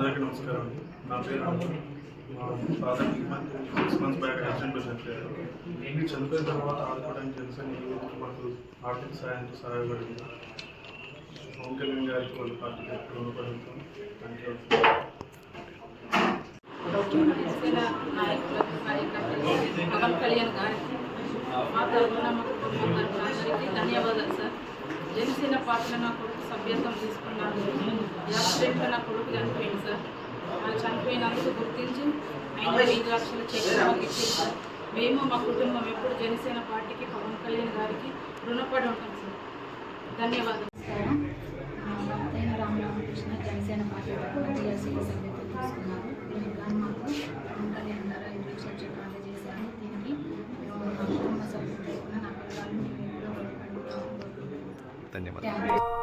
అందరికీ నమస్కారం అండి. నా పేరు మా ఫాదర్కి 6 months బ్యాక్ యాక్సిడెంట్లో చనిపోయారు. చనిపోయిన తర్వాత ఆడుకోవడానికి జనసేన మాకు ఆర్థిక సహాయంతో సహాయపడింది. పవన్ కళ్యాణ్ గారికి వాళ్ళ పార్టీకి రుణపడుతాం. జనసేన నాయకులకు పవన్ కళ్యాణ్ గారికి మా తరఫున మా కుటుంబం తరఫున అందరికీ ధన్యవాదాలు సార్. జనసేన పార్టీలో నా కొడుకు సభ్యత్వం తీసుకున్నాను. యాక్సిడెంట్లో నా కొడుకు చనిపోయింది సార్. వాళ్ళు చనిపోయినందుకు గుర్తించి ఆయన 5 లక్షల చెక్ మాకు ఇచ్చింది సార్. మేము మా కుటుంబం ఎప్పుడు జనసేన పార్టీకి పవన్ కళ్యాణ్ గారికి రుణపడి ఉంటాం సార్. ధన్యవాదాలు. రామకృష్ణ జనసేన పార్టీ టీఆర్సీలో సభ్యత్వం తీసుకున్నారు. దీనికి కానీ మాకు పవన్ కళ్యాణ్ గారు 5 లక్షల చెక్ అందజేశారు. దీనికి మా కుటుంబ సభ్యుల తరఫున నా పిల్లలు మేము ఎప్పుడూ రుణపడి ఉంటాము. ధన్యవాదాలు.